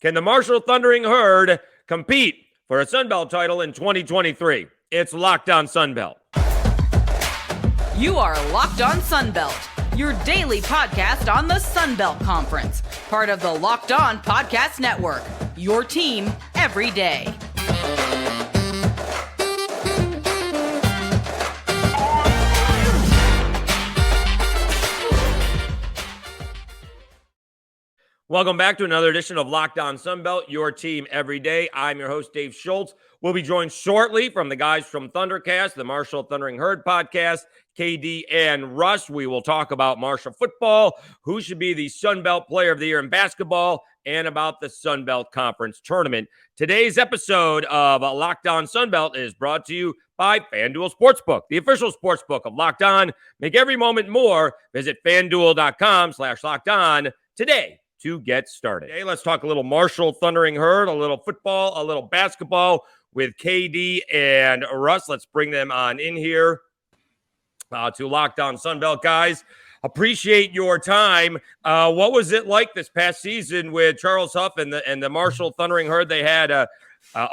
Can the Marshall Thundering Herd compete for a Sun Belt title in 2023? It's Locked On Sun Belt. You are Locked On Sun Belt, your daily podcast on the Sun Belt Conference, part of the Locked On Podcast Network, your team every day. Welcome back to another edition of Locked On Sun Belt, your team every day. I'm your host, Dave Schultz. We'll be joined shortly from the guys from ThunderCast, the Marshall Thundering Herd podcast, KD and Russ. We will talk about Marshall football, who should be the Sun Belt Player of the Year in basketball, and about the Sun Belt Conference Tournament. Today's episode of Locked On Sun Belt is brought to you by FanDuel Sportsbook, the official sportsbook of Locked On. Make every moment more. Visit FanDuel.com/LockedOn today to get started. Hey, let's talk a little Marshall Thundering Herd, a little football, a little basketball with KD and Russ. Let's bring them on in here to Locked On Sun Belt. Guys, appreciate your time. What was it like this past season with Charles Huff and the Marshall Thundering Herd? They had a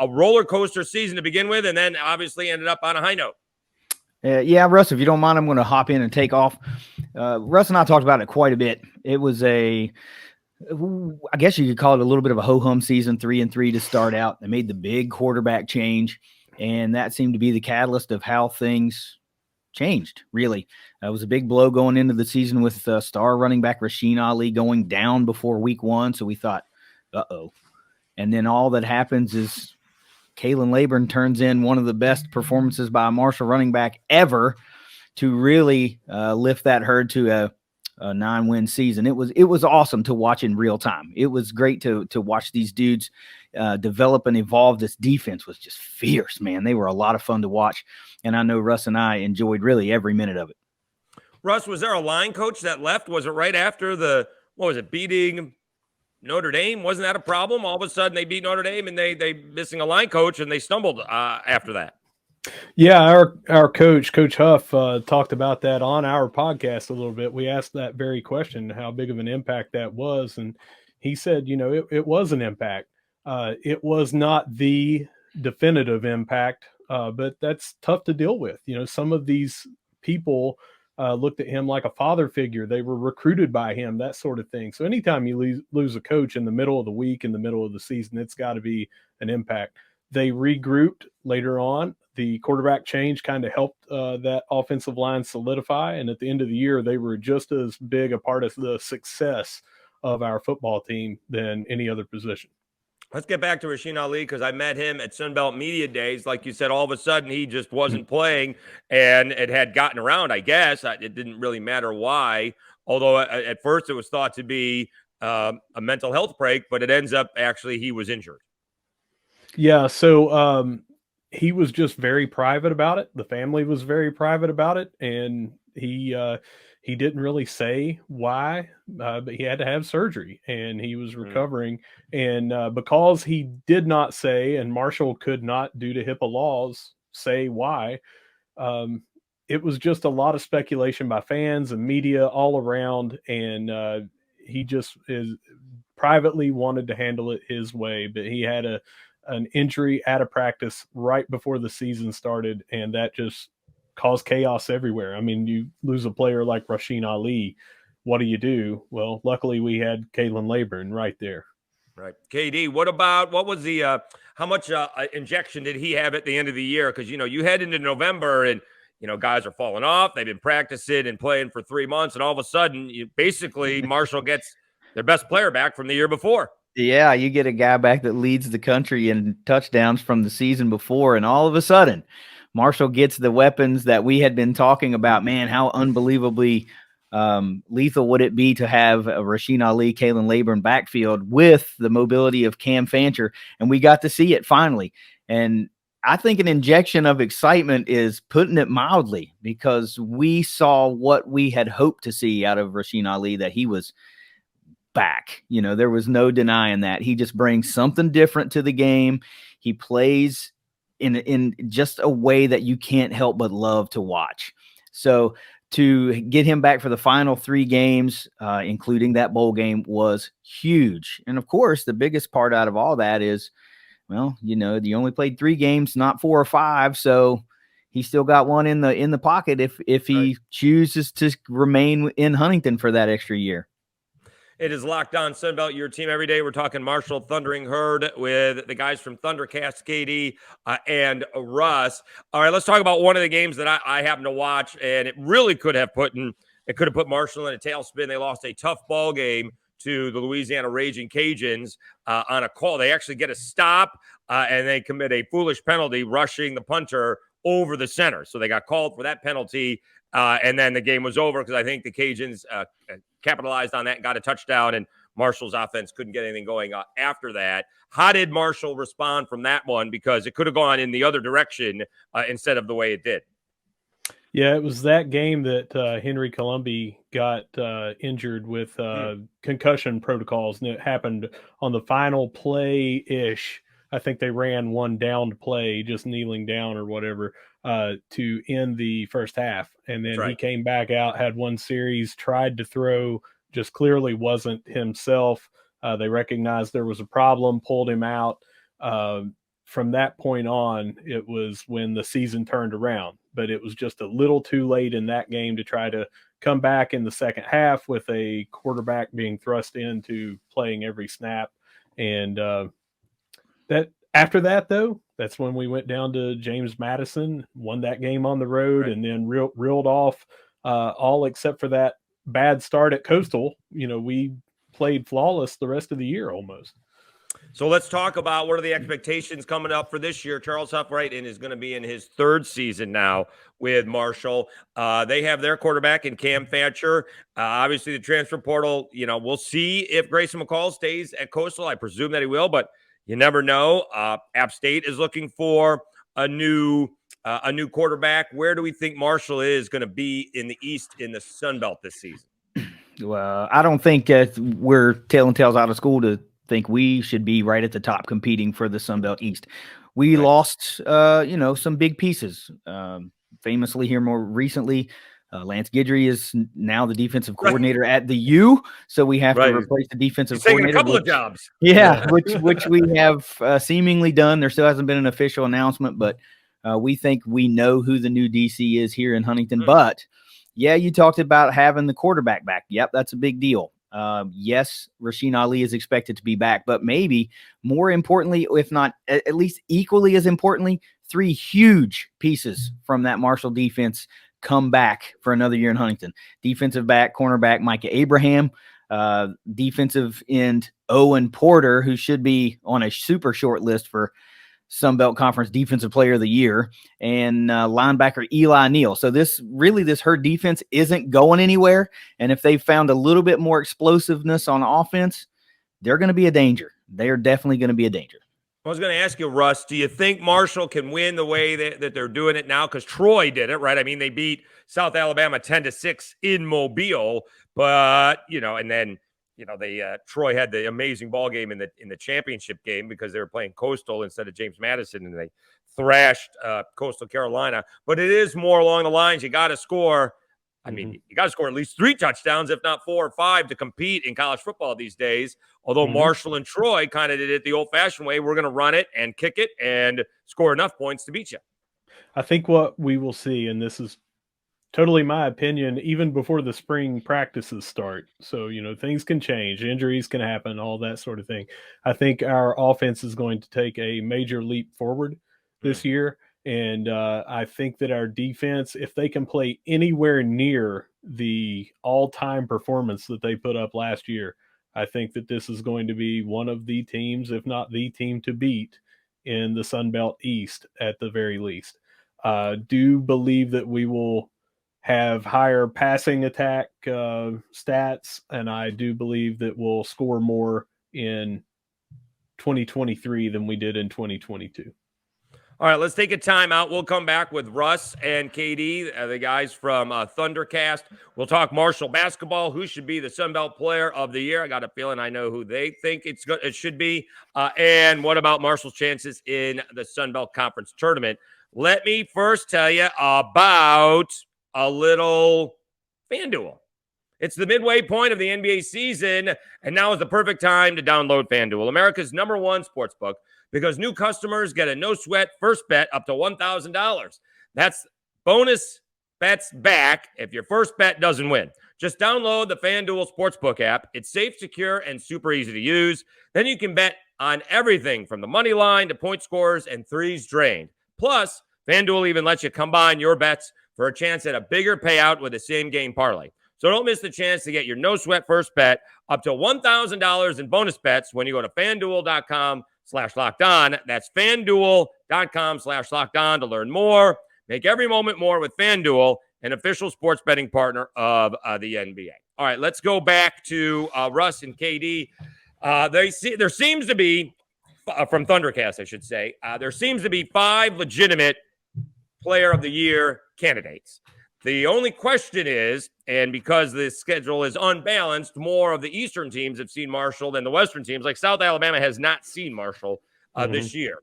roller coaster season to begin with, and then obviously ended up on a high note. Yeah, Russ, if you don't mind, I'm going to hop in and take off. Russ and I talked about it quite a bit. It was I guess you could call it a little bit of a ho-hum season, 3-3 to start out. They made the big quarterback change, and that seemed to be the catalyst of how things changed, really. It was a big blow going into the season with star running back Rasheen Ali going down before week 1, so we thought, uh-oh. And then all that happens is Kalen Laburn turns in one of the best performances by a Marshall running back ever to really lift that herd to a 9-win season. It was awesome to watch in real time. It was great to watch these dudes develop and evolve. This defense was just fierce, man. They were a lot of fun to watch, and I know Russ and I enjoyed really every minute of it. Russ, was there a line coach that left? Was it right after beating Notre Dame? Wasn't that a problem? All of a sudden they beat Notre Dame and they missing a line coach and they stumbled after that. Yeah, our coach Huff, talked about that on our podcast a little bit. We asked that very question, how big of an impact that was. And he said, it was an impact. It was not the definitive impact, but that's tough to deal with. Some of these people looked at him like a father figure. They were recruited by him, that sort of thing. So anytime you lose a coach in the middle of the week, in the middle of the season, it's got to be an impact. They regrouped later on. The quarterback change kind of helped that offensive line solidify. And at the end of the year, they were just as big a part of the success of our football team than any other position. Let's get back to Rasheen Ali, because I met him at Sunbelt Media Days. Like you said, all of a sudden he just wasn't playing, and it had gotten around, I guess. It didn't really matter why, although at first it was thought to be a mental health break, but it ends up actually he was injured. Yeah, so he was just very private about it. The family was very private about it, and he didn't really say why, but he had to have surgery, and he was recovering. And because he did not say, and Marshall could not, due to HIPAA laws, say why, it was just a lot of speculation by fans and media all around, and he just privately wanted to handle it his way, but he had an injury at a practice right before the season started, and that just caused chaos everywhere. I mean, you lose a player like Rasheen Ali, what do? Well, luckily we had Kalen Laburn right there. Right. KD, what was the how much injection did he have at the end of the year? Because you head into November and guys are falling off. They've been practicing and playing for 3 months, and all of a sudden basically Marshall gets their best player back from the year before. Yeah, you get a guy back that leads the country in touchdowns from the season before, and all of a sudden, Marshall gets the weapons that we had been talking about. Man, how unbelievably lethal would it be to have a Rasheen Ali, Kalen Laburn backfield with the mobility of Cam Fancher, and we got to see it finally. And I think an injection of excitement is putting it mildly, because we saw what we had hoped to see out of Rasheen Ali, that he was back. There was no denying that. He just brings something different to the game. He plays in just a way that you can't help but love to watch. So to get him back for the final 3 games, including that bowl game, was huge. And of course, the biggest part out of all that is, well, you only played 3 games, not 4 or 5. So he still got one in the pocket if he chooses to remain in Huntington for that extra year. It is Locked On Sunbelt, your team every day. We're talking Marshall Thundering Herd with the guys from ThunderCast, KD, and Russ. All right, let's talk about one of the games that I happened to watch, and it really could have put Marshall in a tailspin. They lost a tough ball game to the Louisiana Raging Cajuns on a call. They actually get a stop, and they commit a foolish penalty, rushing the punter over the center. So they got called for that penalty, and then the game was over because I think the Cajuns capitalized on that and got a touchdown, and Marshall's offense couldn't get anything going after that. How did Marshall respond from that one? Because it could have gone in the other direction instead of the way it did. Yeah, it was that game that Henry Colombi got injured with concussion protocols, and it happened on the final play-ish. I think they ran one downed play, just kneeling down or whatever, to end the first half. And then he came back out, had one series, tried to throw, just clearly wasn't himself. They recognized there was a problem, pulled him out. From that point on, it was when the season turned around. But it was just a little too late in that game to try to come back in the second half with a quarterback being thrust into playing every snap. And that after that, though, that's when we went down to James Madison, won that game on the road, and then reeled off all except for that bad start at Coastal. We played flawless the rest of the year almost. So let's talk about what are the expectations coming up for this year. Charles Huff-Wright is going to be in his 3rd season now with Marshall. They have their quarterback in Cam Thatcher. Obviously, the transfer portal, we'll see if Grayson McCall stays at Coastal. I presume that he will, but you never know. App State is looking for a new quarterback. Where do we think Marshall is going to be in the East in the Sun Belt this season? Well, I don't think we're telling tales out of school to think we should be right at the top competing for the Sun Belt East. We lost, some big pieces. Famously here more recently, Lance Guidry is now the defensive coordinator at the U, so we have to replace the defensive coordinator. Taking a couple of jobs. Yeah, which we have seemingly done. There still hasn't been an official announcement, but we think we know who the new DC is here in Huntington. But, yeah, you talked about having the quarterback back. Yep, that's a big deal. Yes, Rasheen Ali is expected to be back, but maybe more importantly, if not at least equally as importantly, 3 huge pieces from that Marshall defense come back for another year in Huntington. Defensive back, cornerback Micah Abraham, defensive end Owen Porter, who should be on a super short list for Sun Belt Conference Defensive Player of the Year, and linebacker Eli Neal. So this Herd defense isn't going anywhere, and if they found a little bit more explosiveness on offense, they're going to be a danger. They are definitely going to be a danger. I was going to ask you, Russ, do you think Marshall can win the way that they're doing it now? Because Troy did it, right? I mean, they beat South Alabama 10-6 in Mobile, but, and then Troy had the amazing ball game in the championship game because they were playing Coastal instead of James Madison, and they thrashed Coastal Carolina. But it is more along the lines, you got to score. I mean, you got to score at least 3 touchdowns, if not 4 or 5, to compete in college football these days. Although Marshall and Troy kind of did it the old-fashioned way. We're going to run it and kick it and score enough points to beat you. I think what we will see, and this is totally my opinion, even before the spring practices start. So, things can change, injuries can happen, all that sort of thing. I think our offense is going to take a major leap forward this year. And I think that our defense, if they can play anywhere near the all-time performance that they put up last year, I think that this is going to be one of the teams, if not the team to beat in the Sun Belt East at the very least. Do believe that we will have higher passing attack stats, and I do believe that we'll score more in 2023 than we did in 2022. All right, let's take a timeout. We'll come back with Russ and KD, the guys from ThunderCast. We'll talk Marshall basketball, who should be the Sun Belt Player of the Year. I got a feeling I know who they think it should be. And what about Marshall's chances in the Sun Belt Conference Tournament? Let me first tell you about a little FanDuel. It's the midway point of the NBA season, and now is the perfect time to download FanDuel, America's #1 sportsbook, because new customers get a no-sweat first bet up to $1,000. That's bonus bets back if your first bet doesn't win. Just download the FanDuel Sportsbook app. It's safe, secure, and super easy to use. Then you can bet on everything from the money line to point scores and threes drained. Plus, FanDuel even lets you combine your bets for a chance at a bigger payout with a same-game parlay. So don't miss the chance to get your no-sweat first bet up to $1,000 in bonus bets when you go to FanDuel.com/LockedOn. That's FanDuel.com/LockedOn to learn more. Make every moment more with FanDuel, an official sports betting partner of the NBA. All right, let's go back to Russ and KD. There seems to be, from ThunderCast, I should say, there seems to be 5 legitimate Player of the Year candidates. The only question is, and because the schedule is unbalanced, more of the Eastern teams have seen Marshall than the Western teams. Like South Alabama has not seen Marshall this year.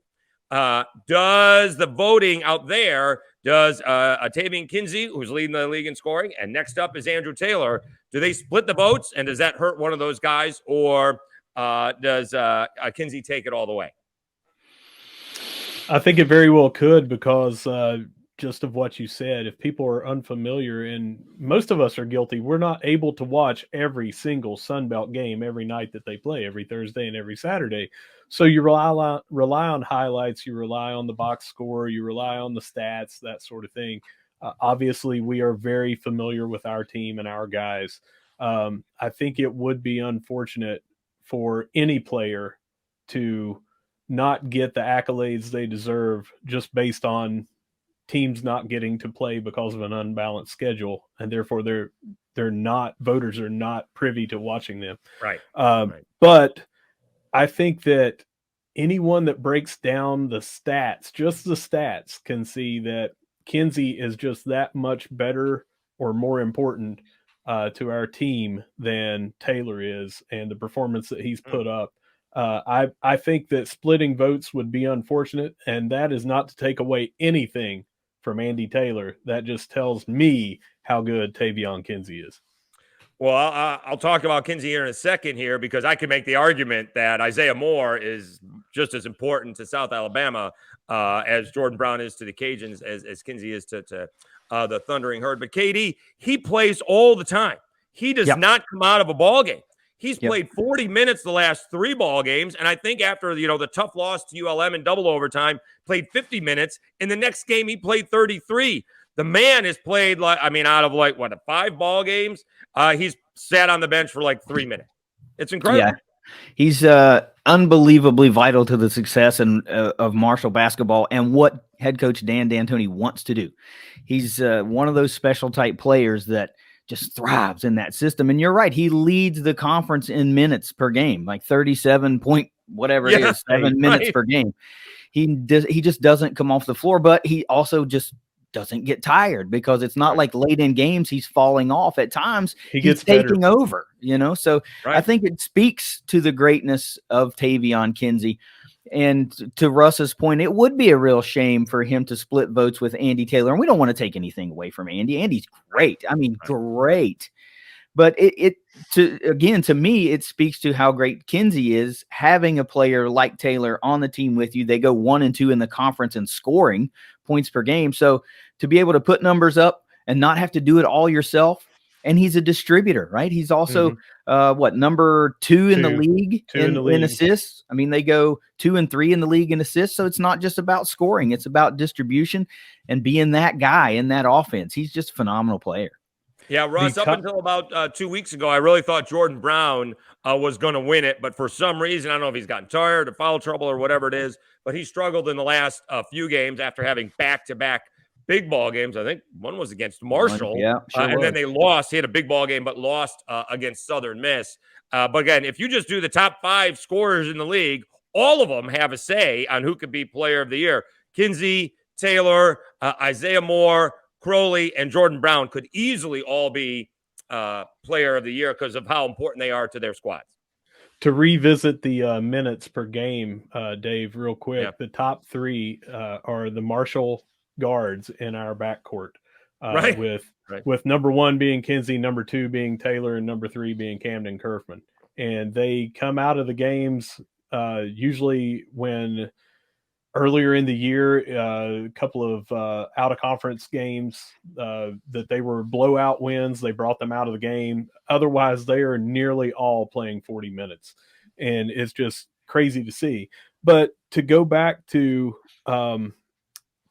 Does the voting out there, does Taevion Kinsey, who's leading the league in scoring, and next up is Andrew Taylor, do they split the votes, and does that hurt one of those guys, or does Kinsey take it all the way? I think it very well could, because just of what you said, if people are unfamiliar, and most of us are guilty, we're not able to watch every single Sunbelt game every night that they play, every Thursday and every Saturday. So you rely on highlights, you rely on the box score, you rely on the stats, that sort of thing. Obviously, we are very familiar with our team and our guys. I think it would be unfortunate for any player to not get the accolades they deserve just based on teams not getting to play because of an unbalanced schedule, and therefore voters are not privy to watching them. Right. But I think that anyone that breaks down the stats, just the stats, can see that Kinsey is just that much better or more important to our team than Taylor is, and the performance that he's put up. I think that splitting votes would be unfortunate, and that is not to take away anything from Andy Taylor. That just tells me how good Taevion Kinsey is. Well, I'll talk about Kinsey here in a second here, because I can make the argument that Isaiah Moore is just as important to South Alabama as Jordan Brown is to the Cajuns, as Kinsey is to the Thundering Herd. But KD, he plays all the time. He does not come out of a ball game. He's played 40 minutes the last 3 ball games, and I think after the tough loss to ULM in double overtime, played 50 minutes. In the next game, he played 33. The man has played out of 5 ball games, he's sat on the bench for 3 minutes. It's incredible. Yeah. He's unbelievably vital to the success of Marshall basketball and what head coach Dan D'Antoni wants to do. He's one of those special type players that just thrives in that system. And you're right, he leads the conference in minutes per game, 37 point whatever it is, 7 minutes per game. He just doesn't come off the floor, but he also just doesn't get tired, because it's not like late in games he's falling off. At times he's taking over, so I think it speaks to the greatness of Taevion Kinsey. And to Russ's point, it would be a real shame for him to split votes with Andy Taylor. And we don't want to take anything away from Andy. Andy's great. I mean, great. But to me, it speaks to how great Kinsey is, having a player like Taylor on the team with you. They go 1 and 2 in the conference in scoring points per game. So to be able to put numbers up and not have to do it all yourself. And he's a distributor, right? He's also number 2 in the league in assists. I mean, they go 2 and 3 in the league in assists. So it's not just about scoring; it's about distribution and being that guy in that offense. He's just a phenomenal player. Yeah, Russ, up until about 2 weeks ago, I really thought Jordan Brown was going to win it. But for some reason, I don't know if he's gotten tired or foul trouble or whatever it is, but he struggled in the last few games after having back-to-back big ball games. I think one was against Marshall. And then they lost. He had a big ball game, but lost against Southern Miss. But again, if you just do the top 5 scorers in the league, all of them have a say on who could be player of the year. Kinsey, Taylor, Isaiah Moore, Crowley, and Jordan Brown could easily all be player of the year because of how important they are to their squads. To revisit the minutes per game, Dave, real quick, the top 3 are the Marshall guards in our backcourt. Right. with number 1 being Kinsey, number 2 being Taylor, and number 3 being Camden Kerfman. And they come out of the games usually when earlier in the year, a couple of out of conference games that they were blowout wins. They brought them out of the game. Otherwise, they are nearly all playing 40 minutes. And it's just crazy to see. But to go back to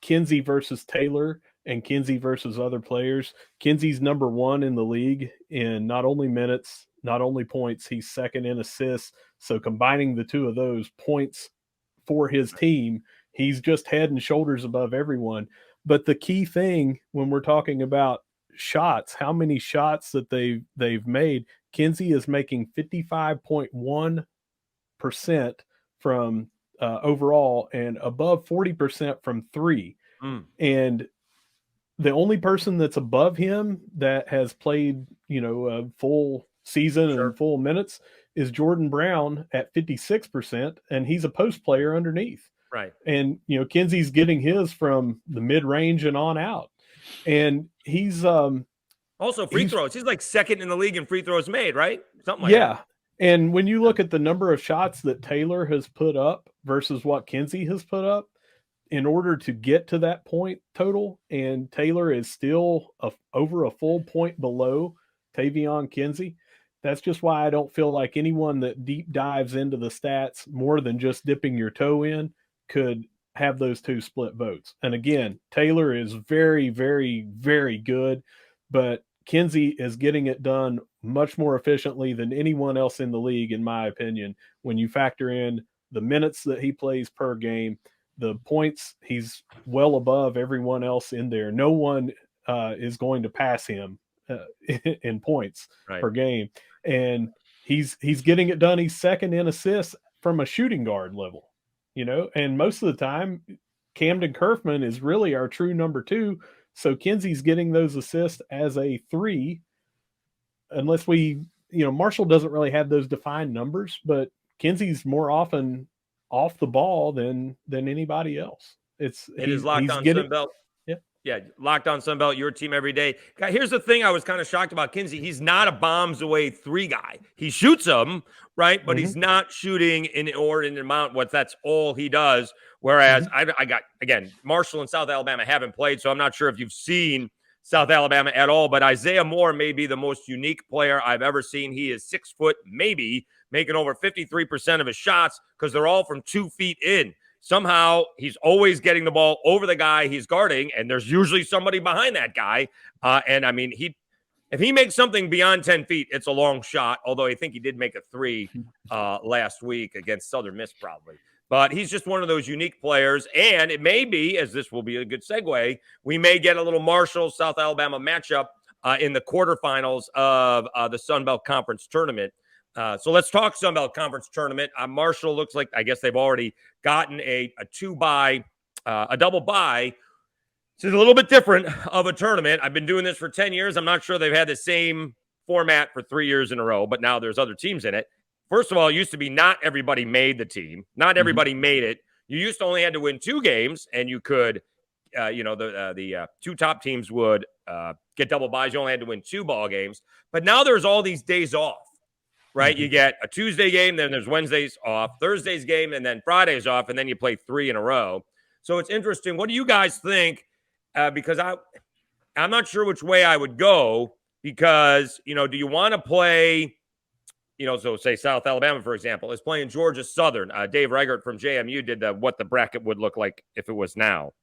Kinsey versus Taylor and Kinsey versus other players, Kinsey's number 1 in the league in not only minutes, not only points, he's second in assists. So combining the two of those points for his team, he's just head and shoulders above everyone. But the key thing when we're talking about shots, how many shots that they've made, Kinsey is making 55.1% from overall and above 40% from 3. And the only person that's above him that has played, a full season and full minutes is Jordan Brown at 56%, and he's a post player underneath. Right. And, Kinsey's getting his from the mid-range and on out. And he's also free throws. He's like second in the league in free throws made, right? Something like that. Yeah. And when you look at the number of shots that Taylor has put up versus what Kinsey has put up, in order to get to that point total, and Taylor is still over a full point below Taevion Kinsey, that's just why I don't feel like anyone that deep dives into the stats more than just dipping your toe in could have those two split votes. And again, Taylor is very, very, very good, but Kinsey is getting it done much more efficiently than anyone else in the league, in my opinion, when you factor in the minutes that he plays per game, the points, he's well above everyone else in there. No one is going to pass him in points per game. And he's getting it done. He's second in assists from a shooting guard level, and most of the time Camden Kerfman is really our true number 2. So Kinsey's getting those assists as a 3, unless Marshall doesn't really have those defined numbers, but Kinsey's more often off the ball than anybody else. It is Locked On Sunbelt. Yeah, Locked On Sunbelt, your team every day. Guy, here's the thing I was kind of shocked about Kinsey. He's not a bombs away 3 guy. He shoots them, right? But he's not shooting an inordinate amount. That's all he does. Whereas I got, again, Marshall and South Alabama haven't played, so I'm not sure if you've seen South Alabama at all. But Isaiah Moore may be the most unique player I've ever seen. He is 6 foot, maybe, making over 53% of his shots because they're all from 2 feet in. Somehow he's always getting the ball over the guy he's guarding, and there's usually somebody behind that guy. And I mean, if he makes something beyond 10 feet, it's a long shot, although I think he did make a 3 last week against Southern Miss probably. But he's just one of those unique players, and it may be, as this will be a good segue, we may get a little Marshall-South Alabama matchup in the quarterfinals of the Sun Belt Conference Tournament. So let's talk Sun Belt Conference Tournament. Marshall looks like, I guess they've already gotten a 2-bye, a double bye. It's a little bit different of a tournament. I've been doing this for 10 years. I'm not sure they've had the same format for 3 years in a row, but now there's other teams in it. First of all, it used to be not everybody made the team. Not everybody made it. You used to only had to win 2 games, and you could, the 2 top teams would get double byes. You only had to win 2 ball games. But now there's all these days off. Right, you get a Tuesday game, then there's Wednesdays off, Thursday's game, and then Friday's off, and then you play 3 in a row. So it's interesting. What do you guys think? Because I'm not sure which way I would go. Because do you want to play? So say South Alabama, for example, is playing Georgia Southern. Dave Reichert from JMU did what the bracket would look like if it was now,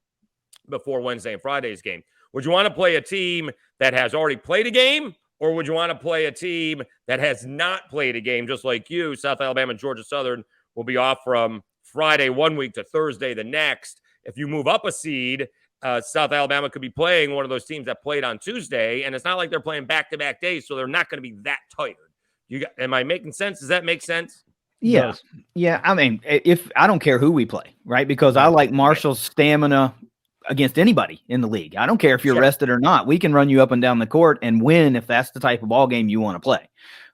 before Wednesday and Friday's game. Would you want to play a team that has already played a game? Or would you want to play a team that has not played a game, just like you? South Alabama and Georgia Southern will be off from Friday one week to Thursday the next. If you move up a seed, South Alabama could be playing one of those teams that played on Tuesday, and it's not like they're playing back-to-back days, so they're not going to be that tired. Am I making sense? Does that make sense? Yeah. Yeah. I mean, if I don't care who we play, right? Because I like Marshall's stamina against anybody in the league. I don't care if you're rested or not. We can run you up and down the court and win if that's the type of ball game you want to play.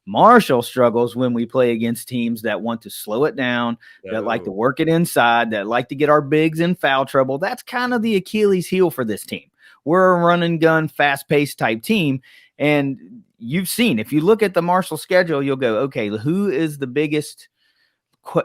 Marshall struggles when we play against teams that want to slow it down, that like to work it inside, that like to get our bigs in foul trouble. That's kind of the Achilles heel for this team. we're a run and gun, fast paced type team. And you've seen, if you look at the Marshall schedule, you'll go, okay, who is the biggest?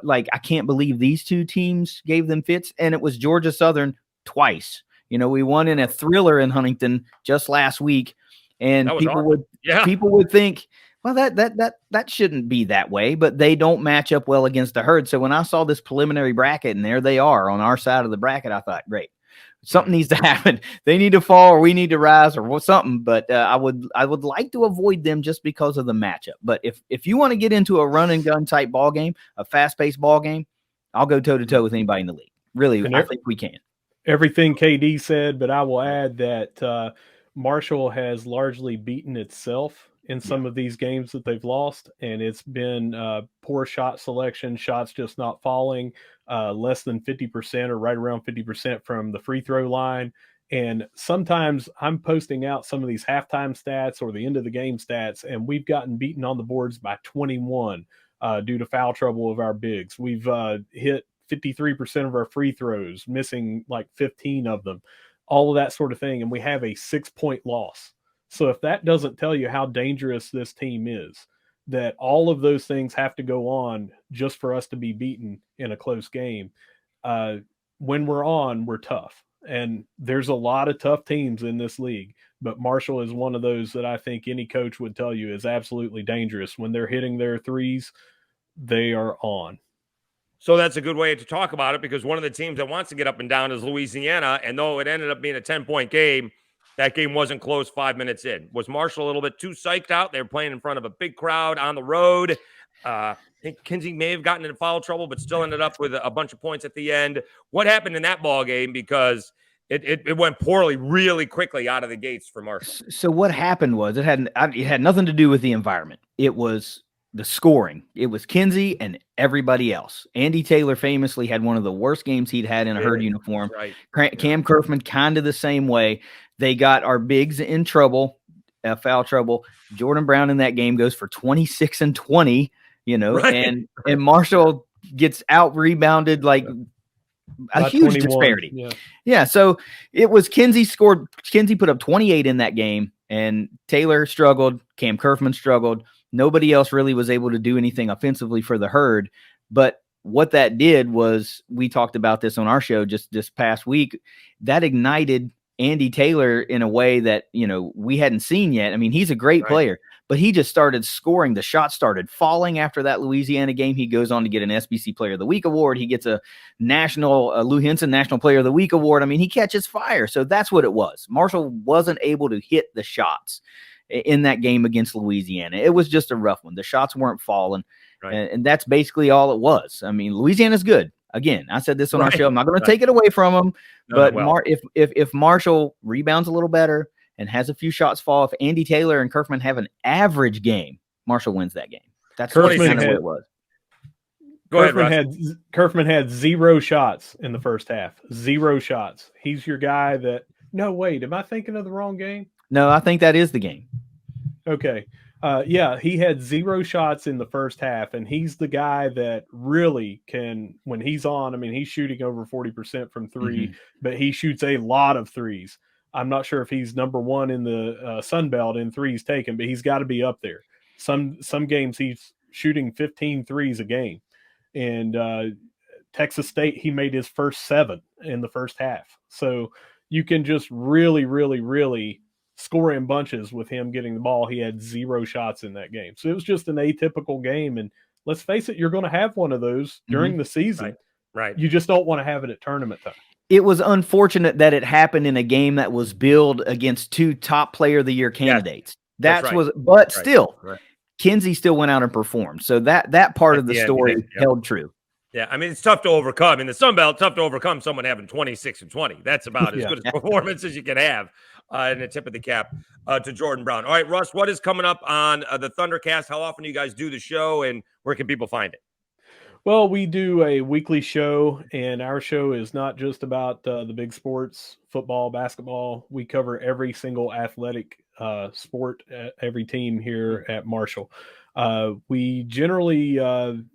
Like, I can't believe these two teams gave them fits. And it was Georgia Southern twice. We won in a thriller in Huntington just last week, and people would think, well, that shouldn't be that way, but they don't match up well against the Herd. So when I saw this preliminary bracket, and there they are on our side of the bracket, I thought, great, something needs to happen. They need to fall, or we need to rise, or something. But I would like to avoid them just because of the matchup. But if you want to get into a run and gun type ball game, a fast paced ball game, I'll go toe to toe with anybody in the league. Really, I think we can. Everything KD said, but I will add that Marshall has largely beaten itself in some of these games that they've lost, and it's been poor shot selection, shots just not falling, less than 50% or right around 50% from the free throw line. And sometimes I'm posting out some of these halftime stats or the end of the game stats, and we've gotten beaten on the boards by 21 due to foul trouble of our bigs. We've hit 53% of our free throws, missing like 15 of them, all of that sort of thing. And we have a 6-point loss. So if that doesn't tell you how dangerous this team is, that all of those things have to go on just for us to be beaten in a close game. When we're on, we're tough. And there's a lot of tough teams in this league, but Marshall is one of those that I think any coach would tell you is absolutely dangerous. When they're hitting their threes, they are on. So that's a good way to talk about it, because one of the teams that wants to get up and down is Louisiana. And though it ended up being a 10-point game, that game wasn't close 5 minutes in. Was Marshall a little bit too psyched out? They were playing in front of a big crowd on the road. I think Kinsey may have gotten into foul trouble, but still ended up with a bunch of points at the end. What happened in that ball game? Because it went poorly really quickly out of the gates for Marshall. So what happened was it had nothing to do with the environment. It was the scoring. It was Kinsey and everybody else. Andy Taylor famously had one of the worst games he'd had in a Herd uniform. Right. Cam Kerfman kind of the same way. They got our bigs in trouble, foul trouble. Jordan Brown in that game goes for 26 and 20, and Marshall gets out rebounded like a huge 21. Disparity. Yeah. So it was Kinsey put up 28 in that game, and Taylor struggled. Cam Kerfman struggled. Nobody else really was able to do anything offensively for the Herd. But what that did was, we talked about this on our show just this past week, that ignited Andy Taylor in a way that, we hadn't seen yet. I mean, he's a great player, but he just started scoring. The shots started falling after that Louisiana game. He goes on to get an SBC Player of the Week award. He gets a Lou Henson National Player of the Week award. I mean, he catches fire. So that's what it was. Marshall wasn't able to hit the shots in that game against Louisiana. It was just a rough one. The shots weren't falling. And that's basically all it was. I mean, Louisiana's good. Again, I said this on our show. I'm not going to take it away from them, but if Marshall rebounds a little better and has a few shots fall, if Andy Taylor and Kerfman have an average game, Marshall wins that game. That's kind of what it was. Kerfman had 0 shots in the first half. 0 shots. He's your guy that. No, wait. Am I thinking of the wrong game? No, I think that is the game. Okay. He had 0 shots in the first half, and he's the guy that really can, when he's on, I mean, he's shooting over 40% from 3, but he shoots a lot of threes. I'm not sure if he's number 1 in the Sun Belt in threes taken, but he's got to be up there. Some games he's shooting 15 threes a game. And Texas State, he made his first 7 in the first half. So you can just really, really, really score in bunches with him getting the ball. He had 0 shots in that game. So it was just an atypical game. And let's face it, you're going to have one of those during the season. Right. You just don't want to have it at tournament time. It was unfortunate that it happened in a game that was billed against 2 top player of the year candidates. Still, Kinsey still went out and performed. So that part of the story held true. Yeah, I mean, it's tough to overcome. In the Sun Belt, tough to overcome someone having 26 and 20. That's about as good a performance as you can have. And a tip of the cap to Jordan Brown. All right, Russ, what is coming up on the ThunderCast? How often do you guys do the show, and where can people find it? Well, we do a weekly show, and our show is not just about the big sports, football, basketball. We cover every single athletic sport, every team here at Marshall. We generally,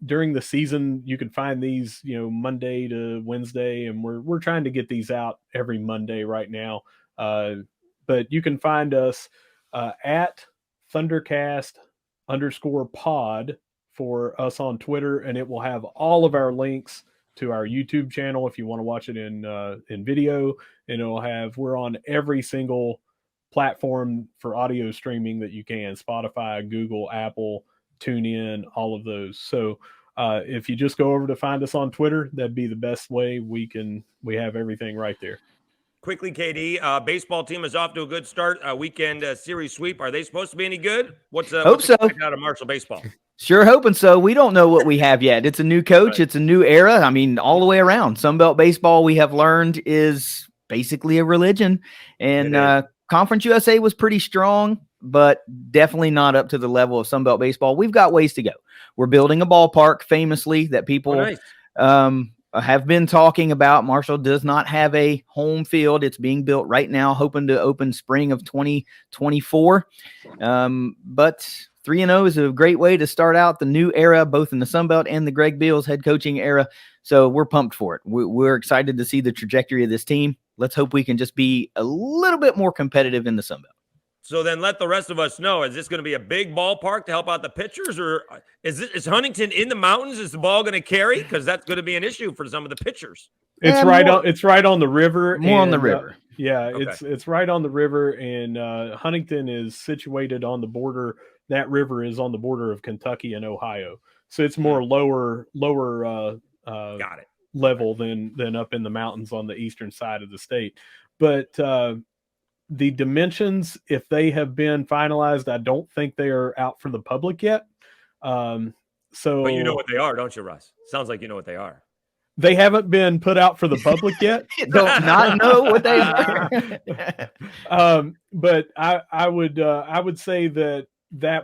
during the season, you can find these, Monday to Wednesday, and we're trying to get these out every Monday right now. But you can find us at ThunderCast_pod for us on Twitter, and it will have all of our links to our YouTube channel if you want to watch it in video, and we're on every single platform for audio streaming that you can: Spotify, Google, Apple, TuneIn, all of those. So if you just go over to find us on Twitter, that'd be the best way. We have everything right there. Quickly, KD, baseball team is off to a good start. Weekend series sweep. Are they supposed to be any good? What's out of Marshall baseball? Sure hoping so. We don't know what we have yet. It's a new coach. Right. It's a new era. I mean, all the way around. Sunbelt baseball, we have learned, is basically a religion. And Conference USA was pretty strong, but definitely not up to the level of Sunbelt baseball. We've got ways to go. We're building a ballpark, famously, that people have been talking about. Marshall does not have a home field. It's being built right now, hoping to open spring of 2024. But 3-0 is a great way to start out the new era, both in the Sunbelt and the Greg Beals head coaching era. So we're pumped for it. We're excited to see the trajectory of this team. Let's hope we can just be a little bit more competitive in the Sunbelt. So then let the rest of us know, is this going to be a big ballpark to help out the pitchers, or is Huntington in the mountains? Is the ball going to carry? Because that's going to be an issue for some of the pitchers. It's right on the river. On the river. Okay. It's right on the river, and Huntington is situated on the border. That river is on the border of Kentucky and Ohio. So it's more lower Got it. level than up in the mountains on the eastern side of the state. But the dimensions, if they have been finalized, I don't think they are out for the public yet. But you know what they are, don't you, Russ? Sounds like you know what they are. They haven't been put out for the public yet. Don't not know what they are. But I would say that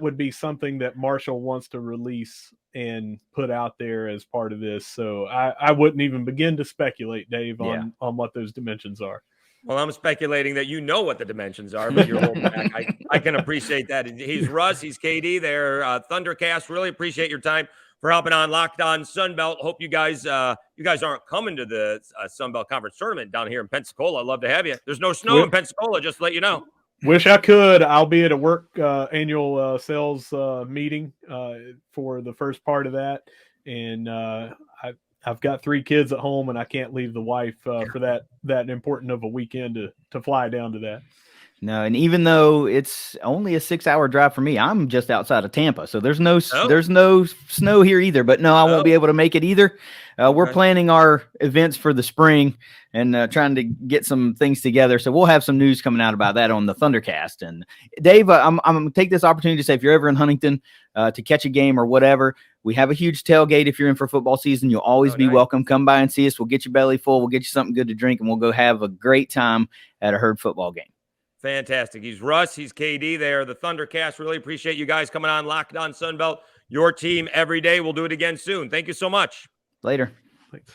would be something that Marshall wants to release and put out there as part of this. So I wouldn't even begin to speculate, Dave, on what those dimensions are. Well, I'm speculating that you know what the dimensions are, but you're holding back. I can appreciate that. He's Russ. He's KD. They're ThunderCast. Really appreciate your time for helping on Locked On Sunbelt. Hope you guys aren't coming to the Sunbelt Conference Tournament down here in Pensacola. I'd love to have you. There's no snow in Pensacola, just to let you know. Wish I could. I'll be at a work annual sales meeting for the first part of that, and I've got 3 kids at home, and I can't leave the wife for that important of a weekend to fly down to that. No, and even though it's only a 6-hour drive for me, I'm just outside of Tampa, so there's no snow here either. But no, I won't be able to make it either. We're planning our events for the spring and trying to get some things together. So we'll have some news coming out about that on the ThunderCast. And Dave, I'm going to take this opportunity to say, if you're ever in Huntington to catch a game or whatever, we have a huge tailgate. If you're in for football season, you'll always be welcome. Come by and see us. We'll get your belly full. We'll get you something good to drink, and we'll go have a great time at a Herd football game. Fantastic. He's Russ. He's KD. They're the ThunderCast. Really appreciate you guys coming on Locked On Sunbelt. Your team every day. We'll do it again soon. Thank you so much. Later. Thanks.